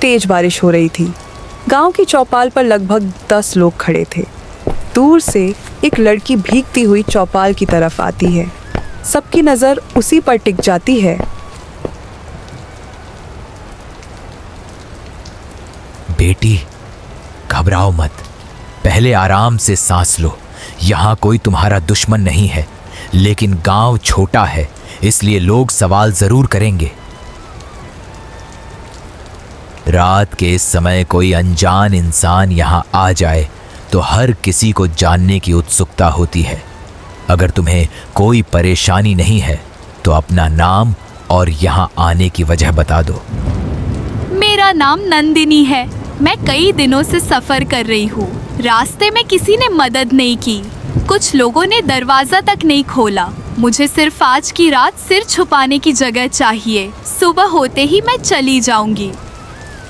तेज बारिश हो रही थी। गांव की चौपाल पर लगभग 10 लोग खड़े थे। दूर से एक लड़की भीगती हुई चौपाल की तरफ आती है। सबकी नज़र उसी पर टिक जाती है। बेटी, घबराओ मत, पहले आराम से सांस लो। यहाँ कोई तुम्हारा दुश्मन नहीं है, लेकिन गांव छोटा है, इसलिए लोग सवाल जरूर करेंगे। रात के इस समय कोई अनजान इंसान यहाँ आ जाए तो हर किसी को जानने की उत्सुकता होती है। अगर तुम्हें कोई परेशानी नहीं है तो अपना नाम और यहाँ आने की वजह बता दो। मेरा नाम नंदिनी है। मैं कई दिनों से सफर कर रही हूँ। रास्ते में किसी ने मदद नहीं की, कुछ लोगों ने दरवाजा तक नहीं खोला। मुझे सिर्फ आज की रात सिर छुपाने की जगह चाहिए। सुबह होते ही मैं चली जाऊंगी।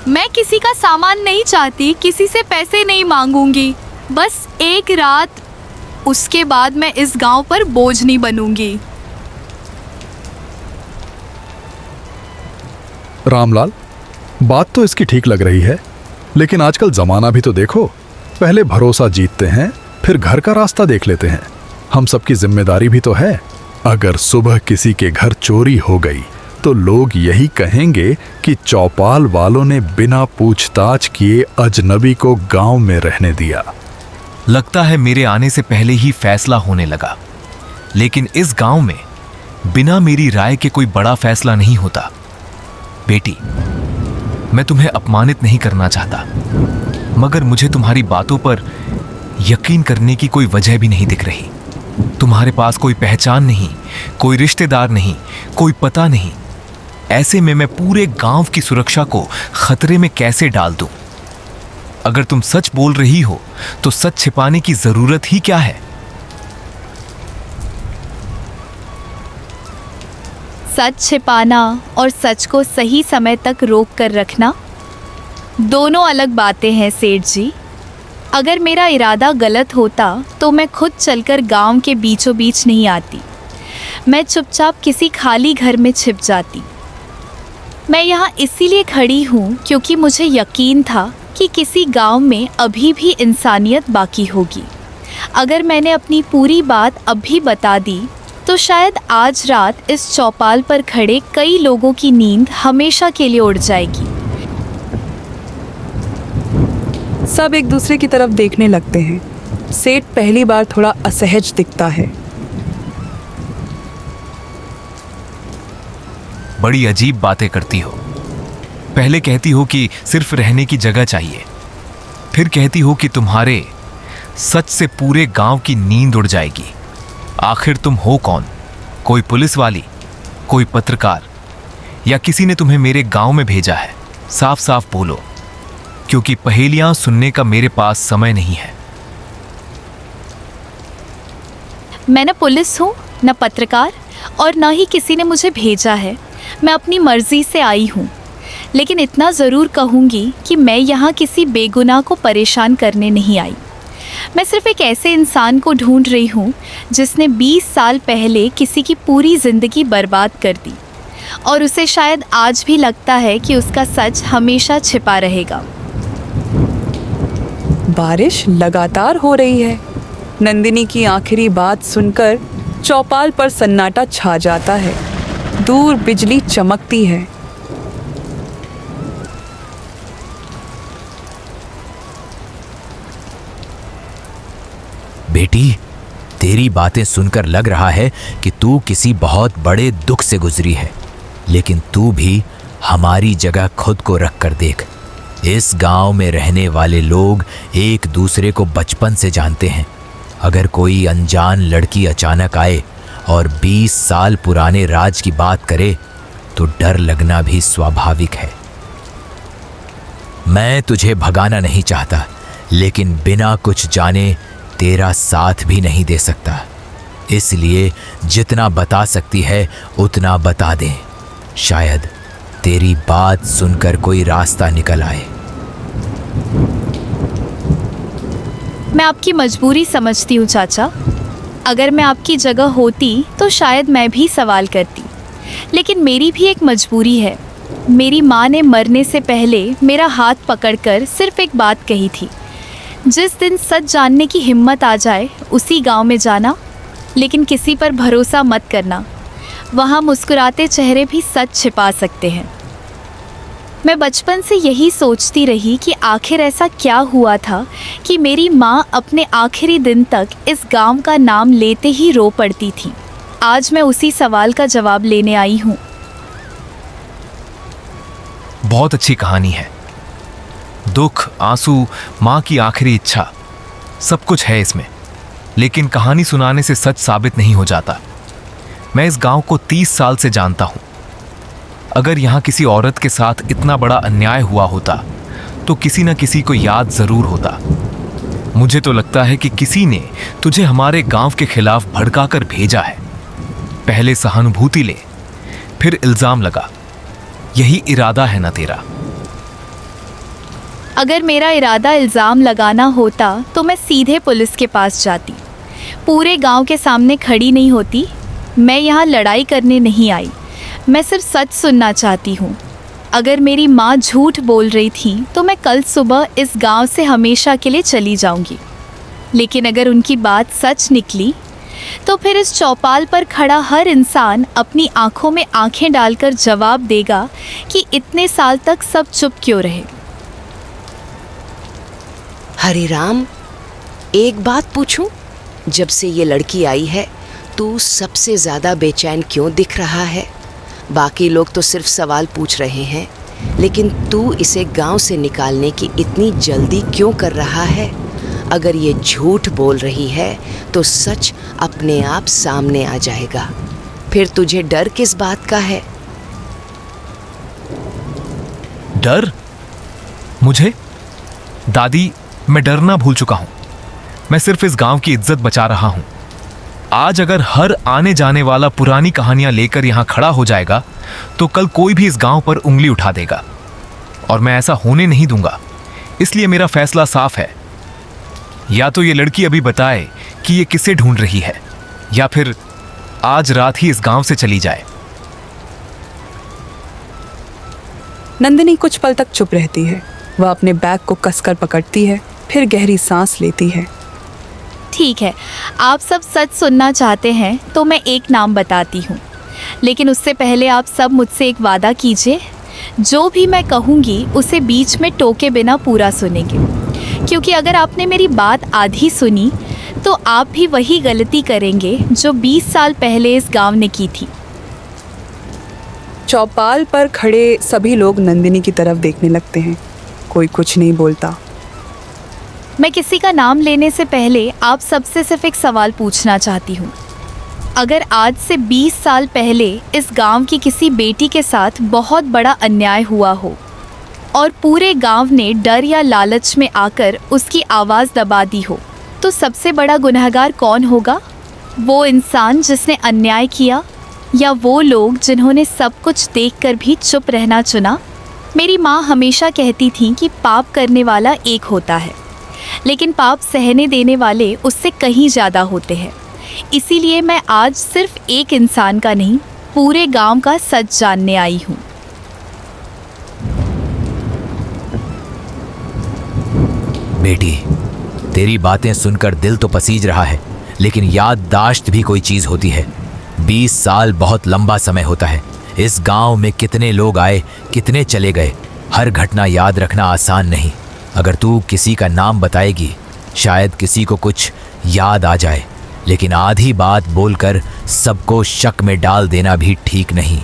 मैं किसी का सामान नहीं चाहती, किसी से पैसे नहीं मांगूंगी, बस एक रात। उसके बाद मैं इस गांव पर बोझ नहीं बनूंगी। रामलाल, बात तो इसकी ठीक लग रही है, लेकिन आजकल जमाना भी तो देखो। पहले भरोसा जीतते हैं, फिर घर का रास्ता देख लेते हैं। हम सबकी जिम्मेदारी भी तो है। अगर सुबह किसी के घर चोरी हो गई तो लोग यही कहेंगे कि चौपाल वालों ने बिना पूछताछ किए अजनबी को गांव में रहने दिया। लगता है मेरे आने से पहले ही फैसला होने लगा, लेकिन इस गांव में बिना मेरी राय के कोई बड़ा फैसला नहीं होता। बेटी, मैं तुम्हें अपमानित नहीं करना चाहता, मगर मुझे तुम्हारी बातों पर यकीन करने की कोई वजह भी नहीं दिख रही। तुम्हारे पास कोई पहचान नहीं, कोई रिश्तेदार नहीं, कोई पता नहीं। ऐसे में मैं पूरे गांव की सुरक्षा को खतरे में कैसे डाल दूं? अगर तुम सच बोल रही हो तो सच छिपाने की जरूरत ही क्या है? सच छिपाना और सच को सही समय तक रोक कर रखना दोनों अलग बातें हैं सेठ जी। अगर मेरा इरादा गलत होता तो मैं खुद चलकर गांव के बीचों बीच नहीं आती। मैं चुपचाप किसी खाली घर में छिप जाती। मैं यहाँ इसीलिए खड़ी हूँ क्योंकि मुझे यकीन था कि किसी गांव में अभी भी इंसानियत बाकी होगी। अगर मैंने अपनी पूरी बात अभी बता दी तो शायद आज रात इस चौपाल पर खड़े कई लोगों की नींद हमेशा के लिए उड़ जाएगी। सब एक दूसरे की तरफ देखने लगते हैं। सेठ पहली बार थोड़ा असहज दिखता है। बड़ी अजीब बातें करती हो। पहले कहती हो कि सिर्फ रहने की जगह चाहिए, फिर कहती हो कि तुम्हारे सच से पूरे गांव की नींद उड़ जाएगी। आखिर तुम हो कौन? कोई पुलिस वाली, कोई पत्रकार, या किसी ने तुम्हें मेरे गांव में भेजा है? साफ साफ बोलो, क्योंकि पहेलियां सुनने का मेरे पास समय नहीं है। मैं न पुलिस हूँ, न पत्रकार, और न ही किसी ने मुझे भेजा है। मैं अपनी मर्जी से आई हूँ। लेकिन इतना ज़रूर कहूँगी कि मैं यहाँ किसी बेगुनाह को परेशान करने नहीं आई। मैं सिर्फ एक ऐसे इंसान को ढूंढ रही हूँ जिसने 20 साल पहले किसी की पूरी ज़िंदगी बर्बाद कर दी, और उसे शायद आज भी लगता है कि उसका सच हमेशा छिपा रहेगा। बारिश लगातार हो रही है। नंदिनी की आखिरी बात सुनकर चौपाल पर सन्नाटा छा जाता है। दूर बिजली चमकती है। बेटी, तेरी बातें सुनकर लग रहा है कि तू किसी बहुत बड़े दुख से गुजरी है, लेकिन तू भी हमारी जगह खुद को रख कर देख। इस गांव में रहने वाले लोग एक दूसरे को बचपन से जानते हैं। अगर कोई अनजान लड़की अचानक आए और 20 साल पुराने राज की बात करे तो डर लगना भी स्वाभाविक है। मैं तुझे भगाना नहीं चाहता, लेकिन बिना कुछ जाने तेरा साथ भी नहीं दे सकता। इसलिए जितना बता सकती है उतना बता दे। शायद तेरी बात सुनकर कोई रास्ता निकल आए। मैं आपकी मजबूरी समझती हूँ चाचा। अगर मैं आपकी जगह होती तो शायद मैं भी सवाल करती, लेकिन मेरी भी एक मजबूरी है। मेरी माँ ने मरने से पहले मेरा हाथ पकड़कर सिर्फ एक बात कही थी, जिस दिन सच जानने की हिम्मत आ जाए उसी गांव में जाना, लेकिन किसी पर भरोसा मत करना। वहाँ मुस्कुराते चेहरे भी सच छिपा सकते हैं। मैं बचपन से यही सोचती रही कि आखिर ऐसा क्या हुआ था कि मेरी माँ अपने आखिरी दिन तक इस गांव का नाम लेते ही रो पड़ती थी। आज मैं उसी सवाल का जवाब लेने आई हूँ। बहुत अच्छी कहानी है। दुख, आंसू, माँ की आखिरी इच्छा, सब कुछ है इसमें। लेकिन कहानी सुनाने से सच साबित नहीं हो जाता। मैं इस गांव को 30 साल से जानता हूं। अगर यहां किसी औरत के साथ इतना बड़ा अन्याय हुआ होता तो किसी न किसी को याद जरूर होता। मुझे तो लगता है कि किसी ने तुझे हमारे गांव के खिलाफ भड़काकर भेजा है। पहले सहानुभूति ले, फिर इल्जाम लगा। यही इरादा है ना तेरा? अगर मेरा इरादा इल्ज़ाम लगाना होता तो मैं सीधे पुलिस के पास जाती, पूरे गांव के सामने खड़ी नहीं होती। मैं यहाँ लड़ाई करने नहीं आई, मैं सिर्फ सच सुनना चाहती हूँ। अगर मेरी माँ झूठ बोल रही थी तो मैं कल सुबह इस गांव से हमेशा के लिए चली जाऊँगी। लेकिन अगर उनकी बात सच निकली तो फिर इस चौपाल पर खड़ा हर इंसान अपनी आंखों में आंखें डालकर जवाब देगा कि इतने साल तक सब चुप क्यों रहे। हरिराम, एक बात पूछूं? जब से ये लड़की आई है तू सबसे ज्यादा बेचैन क्यों दिख रहा है? बाकी लोग तो सिर्फ सवाल पूछ रहे हैं, लेकिन तू इसे गांव से निकालने की इतनी जल्दी क्यों कर रहा है? अगर ये झूठ बोल रही है तो सच अपने आप सामने आ जाएगा। फिर तुझे डर किस बात का है? डर? मुझे? दादी, मैं डरना भूल चुका हूं। मैं सिर्फ इस गांव की इज्जत बचा रहा हूं। आज अगर हर आने जाने वाला पुरानी कहानियां लेकर यहां खड़ा हो जाएगा तो कल कोई भी इस गांव पर उंगली उठा देगा, और मैं ऐसा होने नहीं दूंगा। इसलिए मेरा फैसला साफ है। या तो ये लड़की अभी बताए कि ये किसे ढूंढ रही है, या फिर आज रात ही इस गांव से चली जाए। नंदिनी कुछ पल तक चुप रहती है। वह अपने बैग को कसकर पकड़ती है, फिर गहरी सांस लेती है। ठीक है, आप सब सच सुनना चाहते हैं तो मैं एक नाम बताती हूँ, लेकिन उससे पहले आप सब मुझसे एक वादा कीजिए। जो भी मैं कहूँगी उसे बीच में टोके बिना पूरा सुनेंगे, क्योंकि अगर आपने मेरी बात आधी सुनी तो आप भी वही गलती करेंगे जो 20 साल पहले इस गांव ने की थी। चौपाल पर खड़े सभी लोग नंदिनी की तरफ देखने लगते हैं। कोई कुछ नहीं बोलता। मैं किसी का नाम लेने से पहले आप सबसे सिर्फ एक सवाल पूछना चाहती हूँ। अगर आज से 20 साल पहले इस गांव की किसी बेटी के साथ बहुत बड़ा अन्याय हुआ हो और पूरे गांव ने डर या लालच में आकर उसकी आवाज़ दबा दी हो, तो सबसे बड़ा गुनहगार कौन होगा? वो इंसान जिसने अन्याय किया, या वो लोग जिन्होंने सब कुछ देखकर भी चुप रहना चुना? मेरी माँ हमेशा कहती थी कि पाप करने वाला एक होता है, लेकिन पाप सहने देने वाले उससे कहीं ज़्यादा होते हैं। इसीलिए मैं आज सिर्फ एक इंसान का नहीं, पूरे गांव का सच जानने आई हूँ। बेटी, तेरी बातें सुनकर दिल तो पसीज रहा है, लेकिन याददाश्त भी कोई चीज़ होती है। 20 साल बहुत लंबा समय होता है। इस गांव में कितने लोग आए, कितने चले गए, हर घटना याद रखना आसान नहीं। अगर तू किसी का नाम बताएगी, शायद किसी को कुछ याद आ जाए, लेकिन आधी बात बोलकर सबको शक में डाल देना भी ठीक नहीं।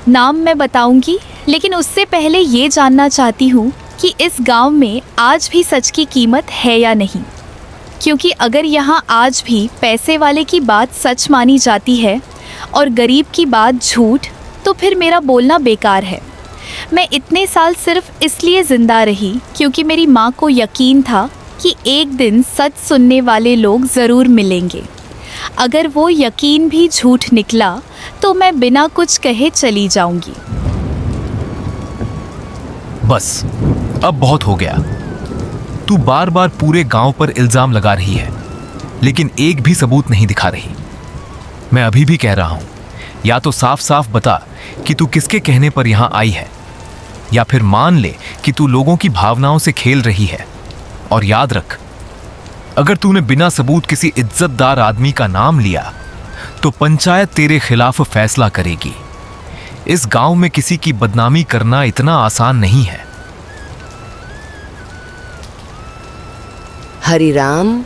नाम मैं बताऊंगी, लेकिन उससे पहले ये जानना चाहती हूँ कि इस गांव में आज भी सच की कीमत है या नहीं। क्योंकि अगर यहाँ आज भी पैसे वाले की बात सच मानी जाती है और गरीब की बात झूठ, तो फिर मेरा बोलना बेकार है। मैं इतने साल सिर्फ इसलिए ज़िंदा रही क्योंकि मेरी माँ को यकीन था कि एक दिन सच सुनने वाले लोग ज़रूर मिलेंगे। अगर वो यकीन भी झूठ निकला तो मैं बिना कुछ कहे चली जाऊंगी। बस, अब बहुत हो गया। तू बार बार पूरे गांव पर इल्जाम लगा रही है, लेकिन एक भी सबूत नहीं दिखा रही। मैं अभी भी कह रहा हूं, या तो साफ साफ बता कि तू किसके कहने पर यहां आई है, या फिर मान ले कि तू लोगों की भावनाओं से खेल रही है। और याद रख, अगर तूने बिना सबूत किसी इज्जतदार आदमी का नाम लिया तो पंचायत तेरे खिलाफ फैसला करेगी। इस गांव में किसी की बदनामी करना इतना आसान नहीं है। हरिराम,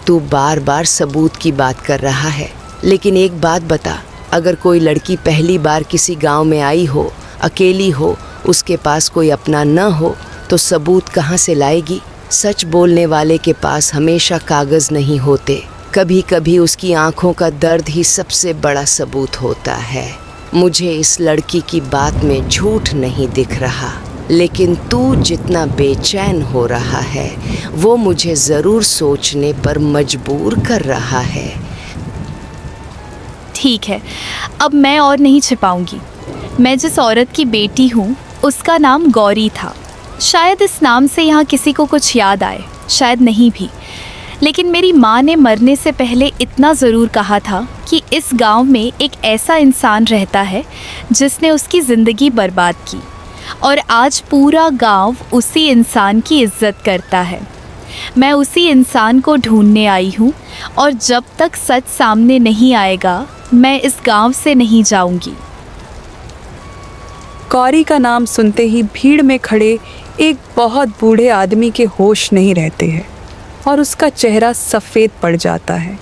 तू बार बार सबूत की बात कर रहा है, लेकिन एक बात बता, अगर कोई लड़की पहली बार किसी गांव में आई हो, अकेली हो, उसके पास कोई अपना न हो, तो सबूत कहाँ से लाएगी? सच बोलने वाले के पास हमेशा कागज नहीं होते, कभी कभी उसकी आंखों का दर्द ही सबसे बड़ा सबूत होता है। मुझे इस लड़की की बात में झूठ नहीं दिख रहा, लेकिन तू जितना बेचैन हो रहा है वो मुझे ज़रूर सोचने पर मजबूर कर रहा है। ठीक है, अब मैं और नहीं छिपाऊंगी। मैं जिस औरत की बेटी हूँ उसका नाम गौरी था। शायद इस नाम से यहाँ किसी को कुछ याद आए, शायद नहीं भी, लेकिन मेरी माँ ने मरने से पहले इतना ज़रूर कहा था कि इस गांव में एक ऐसा इंसान रहता है जिसने उसकी ज़िंदगी बर्बाद की, और आज पूरा गांव उसी इंसान की इज्जत करता है। मैं उसी इंसान को ढूंढने आई हूँ, और जब तक सच सामने नहीं आएगा मैं इस गांव से नहीं जाऊंगी। गौरी का नाम सुनते ही भीड़ में खड़े एक बहुत बूढ़े आदमी के होश नहीं रहते हैं और उसका चेहरा सफ़ेद पड़ जाता है।